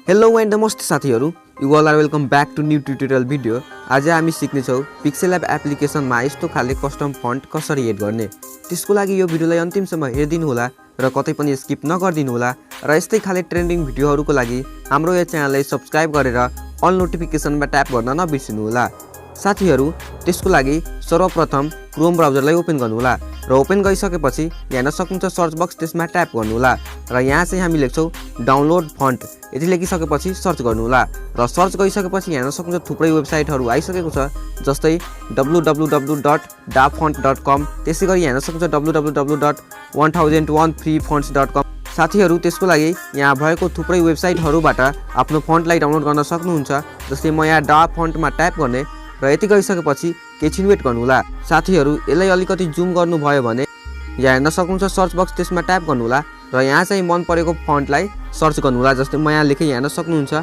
Hello and नमस्ते साथीहरु, you all are welcome back to new tutorial video. आज हामी सिक्नेछौं पिक्सेलैब एप्लिकेसनमा यस्तो खाले कस्टम फन्ट कसरी एड गर्ने। त्यसको लागि यो भिडियोलाई अन्तिमसम्म हेर्दिनु होला र कतै पनि स्किप नगर्दिनु होला र यस्तै खाले ट्रेन्डिङ भिडियोहरुको लागि हाम्रो यो च्यानललाई सब्स्क्राइब गरेर अल नोटिफिकेसनमा ट्याप गर्न नबिर्सनु होला। साथीहरु, त्यसको लागि सर्वप्रथम क्रोम ब्राउजरलाई ओपन गर्नु होला र ओपन गरिसकेपछि यहाँ सक्नुहुन्छ सर्च बक्स, त्यसमा ट्याप गर्नु होला र यहाँ चाहिँ हामी लेख्छौं डाउनलोड फन्ट। यति लेखिसकेपछि सर्च गर्नु होला र सर्च गरिसकेपछि यहाँ सक्नुहुन्छ थुप्रै वेबसाइटहरु आइसकेको छ, जस्तै www.dafont.com, त्यसैगरी यहाँ सक्नुहुन्छ www.1001freefonts.com। साथीहरु, त्यसको लागि यहाँ भएको थुप्रै वेबसाइटहरुबाट आफ्नो फन्टलाई डाउनलोड गर्न सक्नुहुन्छ। जस्तै म यहाँ डा फन्टमा ट्याप गर्ने र यति गरिसकेपछि केही वेट गर्नु होला। साथीहरु, यसलाई अलिकति जुम गर्नु भयो भने यहाँ हेर्न सक्नुहुन्छ सर्च बक्स, त्यसमा ट्याप गर्नु होला र यहाँ चाहिँ मन परेको फन्टलाई सर्च गर्नु होला। जस्तै म यहाँ लेखे, यहाँ हेर्न सक्नुहुन्छ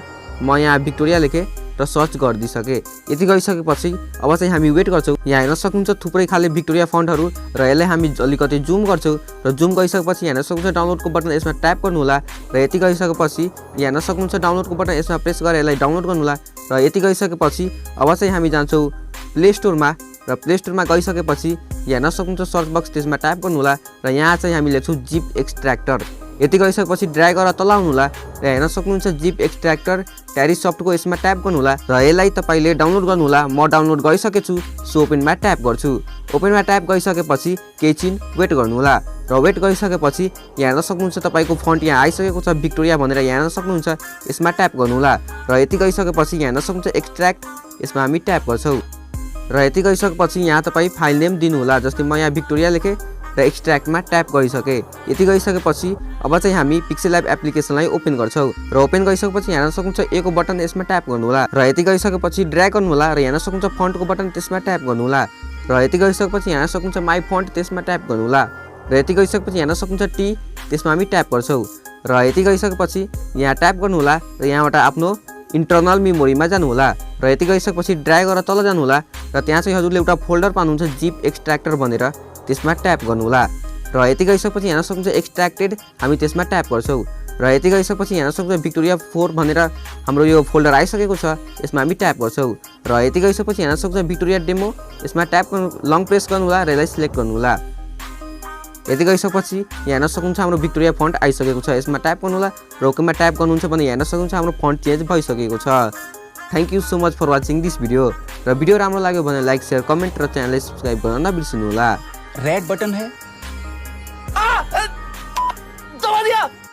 म यहाँ भिक्टोरिया लेखे र सर्च गरिदिसके। यति गरिसकेपछि अब चाहिँ हामी वेट गर्छौं। यहाँ हेर्न सक्नुहुन्छ थुप्रै खाले भिक्टोरिया फन्टहरु र यसलाई हामी अलिकति जुम गर्छौं र जुम गरिसकेपछि यहाँ हेर्न सक्नुहुन्छ डाउनलोडको बटन, यसमा ट्याप गर्नु होला र यति गरिसकेपछि यहाँ हेर्न सक्नुहुन्छ डाउनलोडको बटन, यसमा प्रेस गरेर यसलाई डाउनलोड गर्नु होला र यति गरिसकेपछि अब चाहिँ हामी जान्छौं प्ले स्टोरमा र प्ले स्टोरमा गइसकेपछि यहाँ हेर्न सक्नुहुन्छ सर्च बक्स, त्यसमा ट्याप गर्नु होला र यहाँ चाहिँ हामी लेख्छौं जिप एक्सट्र्याक्टर। यति गरिसकेपछि ड्र्याग गरेर तल आउनु होला र हेर्न सक्नुहुन्छ जिप एक्सट्र्याक्टर ट्यारी सफ्टको, यसमा ट्याप गर्नु होला र यसलाई तपाईले डाउनलोड गर्नु होला। म डाउनलोड गरिसकेछु, सो ओपनमा ट्याप गर्छु। ओपनमा ट्याप गरिसकेपछि केही छिन वेट गर्नु होला र वेट गरिसकेपछि यहाँ हेर्न सक्नुहुन्छ तपाईको फन्ट यहाँ आइसकेको छ भिक्टोरिया भनेर, यहाँ हेर्न सक्नुहुन्छ यसमा ट्याप गर्नु होला र यति गरिसकेपछि यहाँ हेर्न सक्नुहुन्छ एक्सट्र्याक्ट, यसमा हामी ट्याप गर्छौं र यति गरिसकेपछि यहाँ तपाई फाइल नेम दिनु होला। जस्तै म यहाँ भिक्टोरिया लेखे र एक्सट्र्याक्टमा ट्याप गरिसके। यति गरिसकेपछि अब चाहिँ हामी पिक्सेलैब एप्लिकेसनलाई ओपन गर्छौं र ओपन गरिसकेपछि यहाँ सक्नुहुन्छ ए को बटन, यसमा ट्याप गर्नु होला र यति गरिसकेपछि ड्र्याग गर्नु होला र यहाँ सक्नुहुन्छ फन्टको बटन, त्यसमा ट्याप गर्नु होला र यति गरिसकेपछि यहाँ सक्नुहुन्छ माई फन्ट, त्यसमा ट्याप गर्नु होला र यति गरिसकेपछि यहाँ सक्नुहुन्छ टी, त्यसमा हामी ट्याप गर्छौं र यति गरिसकेपछि यहाँ ट्याप गर्नु होला र यहाँबाट आफ्नो इन्टरनल मेमोरीमा जानु होला र यति गरिसकेपछि ड्र्याग गरेर तल जानु होला र त्यहाँ चाहिँ हजुरले एउटा फोल्डर पाउनुहुन्छ जिप एक्सट्र्याक्टर भनेर, त्यसमा ट्याप गर्नु होला र यति गरिसकेपछि यहाँ सक्नुहुन्छ एक्सट्र्याक्टेड, हामी त्यसमा ट्याप गर्छौं र यति गरिसकेपछि यहाँ सक्नुहुन्छ भिक्टोरिया 4 भनेर हाम्रो यो फोल्डर आइसकेको छ, यसमा हामी ट्याप गर्छौं र यति गरिसकेपछि यहाँ सक्नुहुन्छ भिक्टोरिया डेमो, यसमा ट्याप गर्नु, लङ प्रेस गर्नु होला र यसलाई सिलेक्ट गर्नु होला। यति गरिसकेपछि यहाँ सक्नुहुन्छ हाम्रो भिक्टोरिया फन्ट आइसकेको छ, यसमा ट्याप गर्नु होला र ओकेमा ट्याप गर्नुहुन्छ भने यहाँ सक्नुहुन्छ हाम्रो फन्ट चेन्ज भइसकेको छ। Thank you so much for watching this video र भिडियो राम्रो लाग्यो भने लाइक, शेयर, कमेन्ट र च्यानललाई सब्स्क्राइब गर्न नबिर्सनु होला। रेड बटन है